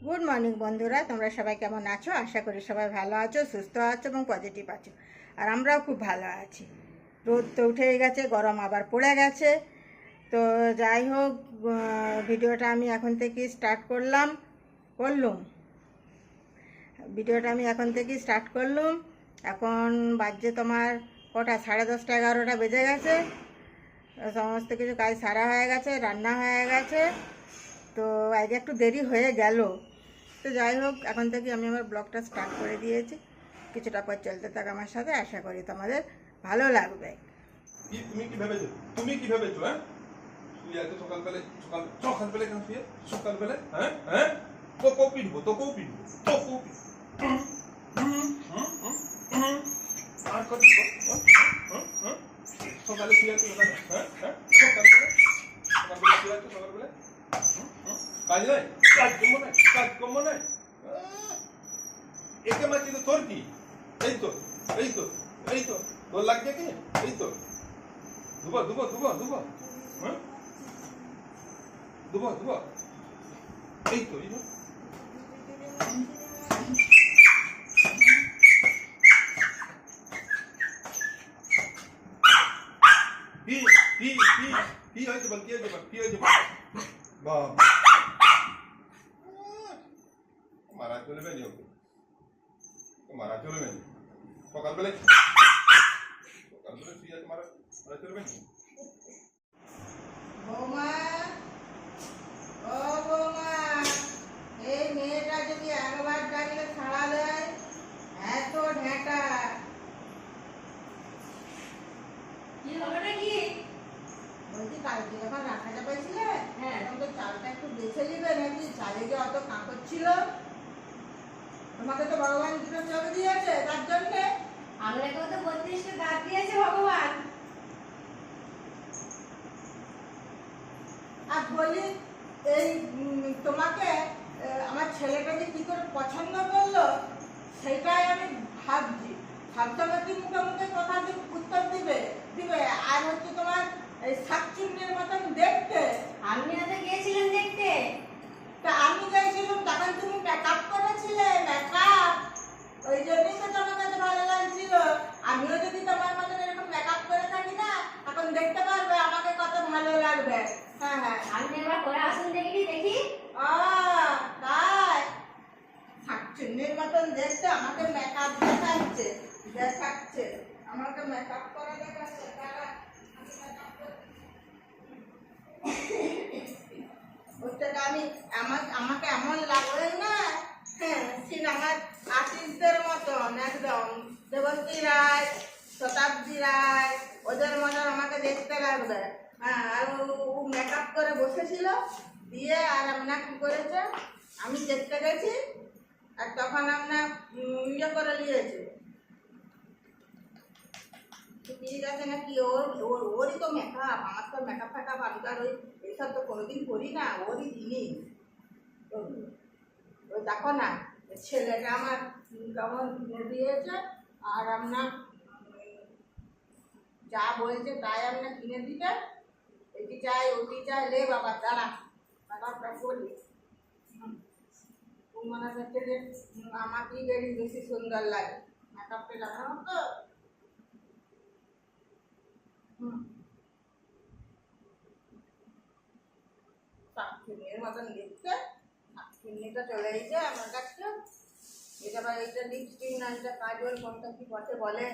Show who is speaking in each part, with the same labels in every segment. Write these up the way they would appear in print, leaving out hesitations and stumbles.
Speaker 1: Good morning বন্ধুরা, তোমরা সবাই কেমন আছো? আশা করি সবাই ভালো আছো, সুস্থ আছো এবং পজিটিভ আছো। আর আমরাও খুব ভালো আছি। রোদ তো উঠেই গেছে, গরম আবার পড়ে গেছে। তো যাই হোক, ভিডিওটা আমি এখন থেকেই স্টার্ট করলাম। এখন বাজছে তোমার কটা, 10:30 11টা বেজে গেছে। সমস্ত কিছু কাজ সারা হয়ে গেছে, রান্না হয়ে গেছে। তো আজকে একটু দেরি হয়ে গেল। তো যাই হোক, এখন থেকে আমি আমার ব্লগটা স্টার্ট করে দিয়েছি। কিছুটা পর চলতে থাক আমার সাথে, আশা করি তোমাদের ভালো লাগবে।
Speaker 2: তুমি কি ভেবেছো? তুমি কি ভেবেছো? হ্যাঁ, শুয়ে আছো সকালবেলা। সকালবেলা কেন শুয়ে? সকালবেলা হ্যাঁ হ্যাঁ, তোকেও পিটবো। আর কত সকালে শুয়ে আছো? হ্যাঁ হ্যাঁ, সকালবেলা শুয়ে আছো সকালবেলা। কাজ নাই, কাজকর্ম নাই। একে মারছি তো, তোর কি? এই তো এই তো এই তো তোর লাগছে কি? এই তো দুবো হ্যাঁ, দুবো এই তো কি কি কি কি হয়েছে বল? কি হয়েছে বল? কি হয়েছে বল? বাবা, মারা চলবে নি ওকে, মারা চলবে নি। সকালবেলা শুয়ে আছে, মারা মারা চলবে নি।
Speaker 1: বৌমা, ও বৌমা, এই মেয়েটা যদি একবার ডাকলে সাড়া দেয়, এত ঢেঁটা।
Speaker 3: কি হলো নাকি?
Speaker 1: বলছি, কালকে যখন রান্না চাপাইছিলে,
Speaker 3: হ্যাঁ।
Speaker 1: তখন তো চালটা একটু বেছে নিবে নাকি? চালে যে অত কাঁকড় ছিল। তোমাকে তো ভগবান দুটো চোখ দিয়েছে, তার জন্যে।
Speaker 3: আমাদেরকেও তো 32টা দাঁত দিয়েছে ভগবান।
Speaker 1: আর বলি, এই তোমাকে আমার ছেলেটা যে কি করে পছন্দ করলো, সেটাই আমি ভাবছি। সবসময় কি মুখে মুখে কথা উত্তর দিবে দিবে আর হচ্ছে তোমার এই শাকচুন্নির মতন দেখতে।
Speaker 3: আপনিও তো গিয়েছিলেন দেখতে।
Speaker 1: তা আমি গেছিলাম, তখন তুমি মেকআপ করেছিলে। মেকআপ, ওই জন্যই তো তোমার কাছে ভালো লাগছিল। আমিও যদি তোমার মতন এরকম মেকআপ করে থাকি না, এখন দেখতে পারবে আমাকে কত ভালো লাগবে। হ্যাঁ হ্যাঁ,
Speaker 3: আপনি একবার করে আসুন দেখি দেখি।
Speaker 1: তাই শাকচুন্নির মতন দেখতে আমাকে মেকআপ দেখাচ্ছে আমাকে মেকআপ করা দেখাচ্ছে। আমি মেকআপ আমি আমাকে এমন লাগবে না, হ্যাঁ, সিনেমার আর্টিস্টদের মতন একদম। দেবশ্রী রায়, শতাব্দী রায়, ওদের মতন আমাকে দেখতে লাগবে। হ্যাঁ, আর ও মেকআপ করে বসেছিল, দিয়ে আর আপনার কি করেছে, আমি দেখতে গেছি, আর তখন আপনার ইয়ে করে নিয়েছে। ঠিক আছে নাকি? ওরই তো মেকআপ। আমার তো মেকআপ ফেকআপ, আমি তো আর ওই এইসব তো কোনোদিন করি না। ওরই জিনিস। ওই দেখো না, ছেলেটা আমার কেমন কিনে দিয়েছে, আর আপনার যা বলছে তাই আপনার কিনে দিতে। এটি চাই ওটি চাই, লে বাবা দাঁড়া, মেকআপটা করি। মনে হচ্ছে যে আমাকেই বেশি সুন্দর লাগে মেকআপটা লাগানো তো। শাকচুন্নির মতন দেখতে। শাকচুন্নিটা চলে এসেছে আমার কাছে। এটা আবার এইটা লিপস্টিক না, এটা কাজল, কোনটা কি পথে বলে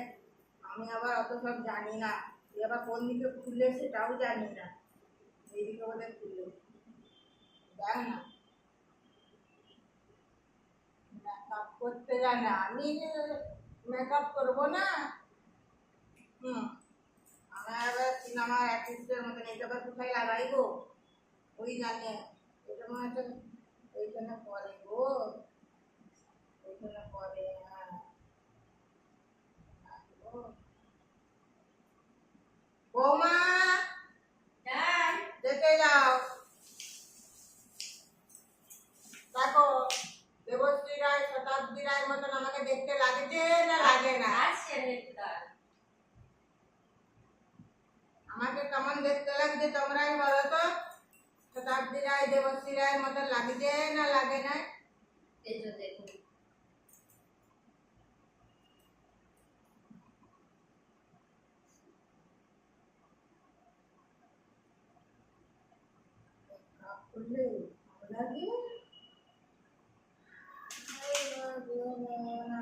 Speaker 1: আমি আবার অত সব জানি না। এ আবার কোন দিকে খুললে সেটাও জানি না। এইদিকে বোধহয় খুললে, দেখ না, মেকআপ করতে জানে, আমি মেকআপ করবো না। আমার আবার সিনেমার আর্টিস্টের মতন এটা আবার কোথায় লাগাইবো ওই জানে। এটা মনে হচ্ছে ওইখানে পরে গো, ওইখানে পরে। হ্যাঁ, বৌমা, দেখে যাও। দেখো, দেবশ্রী রায়, শতাব্দী রায়ের মতন আমাকে দেখতে লাগছে না লাগে না? আমাকে কেমন দেখতে লাগছে তোমরাই বলো তো? শতাব্দী রায়, দেবশ্রী রায়ের মতন লাগছে না লাগে না?
Speaker 3: এই যে দেখুন।
Speaker 1: করলে ভালো লাগে।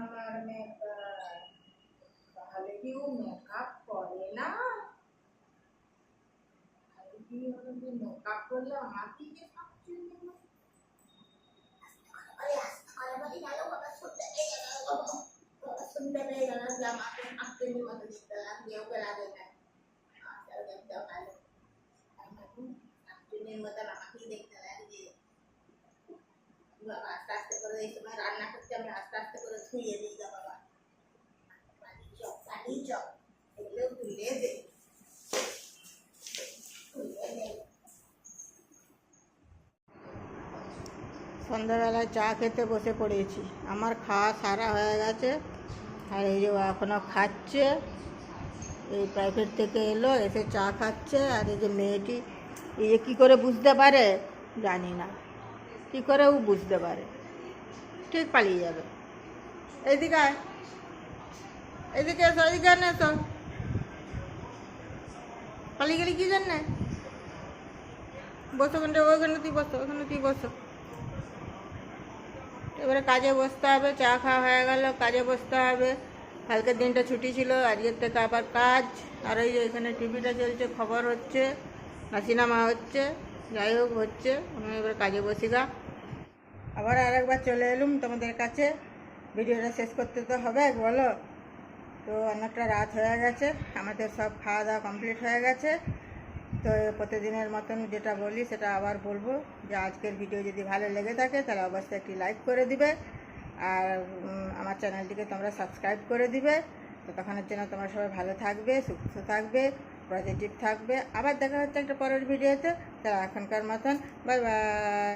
Speaker 1: আমার মেকআপ তাহলে কি ও মেকআপ করে না? মেকআপ করলে আমাকে যে শুনতে পেয়ে গেল যে আমাকে আপনি মতো দেখতে লাগবে ওকে লাগে না দেখতে ভালো আপনি মতন আমাকেই দেখতে লাগছে। বাবা আস্তে আস্তে করে এই সময় রান্না করতে আমি আস্তে আস্তে করে ধুয়ে দিই গা বাবা। পানি চপ এগুলো তুলে দে সন্ধ্যাবেলায় চা খেতে বসে পড়েছি। আমার খাওয়া সারা হয়ে গেছে আর এই যে ও এখনও খাচ্ছে। এই প্রাইভেট থেকে এলো এসে চা খাচ্ছে। আর এই যে মেয়েটি এই যে কী করে বুঝতে পারে জানি না, কী করে ও বুঝতে পারে, ঠিক পালিয়ে যাবে। এইদিকে আয়, এদিকে এসো, এদিকে না এসো, পালিয়ে গেলি কী জন্যে? বসো ওখানে, ওখানে তুই বসো, ওখানে তুই বসো। এবারে কাজে বসতে হবে। চা খাওয়া হয়ে গেল, কাজে বসতে হবে। কালকের দিনটা ছুটি ছিল, আজকের থেকে আবার কাজ। আর এই যে এখানে টিভিটা চলছে, খবর হচ্ছে না সিনেমা হচ্ছে, যাই হোক হচ্ছে। আমি এবার কাজে বসি গা। আবার আরেকবার চলে এলুম তোমাদের কাছে। ভিডিওটা শেষ করতে তো হবে বলো। তো অনেকটা রাত হয়ে গেছে, আমাদের সব খাওয়া দাওয়া কমপ্লিট হয়ে গেছে। তো প্রতিদিনের মতন যেটা বলি সেটা আবার বলবো যে আজকের ভিডিও যদি ভালো লেগে থাকে তাহলে অবশ্যই একটি লাইক করে দিবে। আর আমার চ্যানেলটিকে তোমরা সাবস্ক্রাইব করে দিবে। তো তখনের জন্য তোমরা সবাই ভালো থাকবে, সুস্থ থাকবে, পজিটিভ থাকবে। আবার দেখা হচ্ছে একটা পরের ভিডিওতে। তাহলে এখনকার মতন বাই বাই।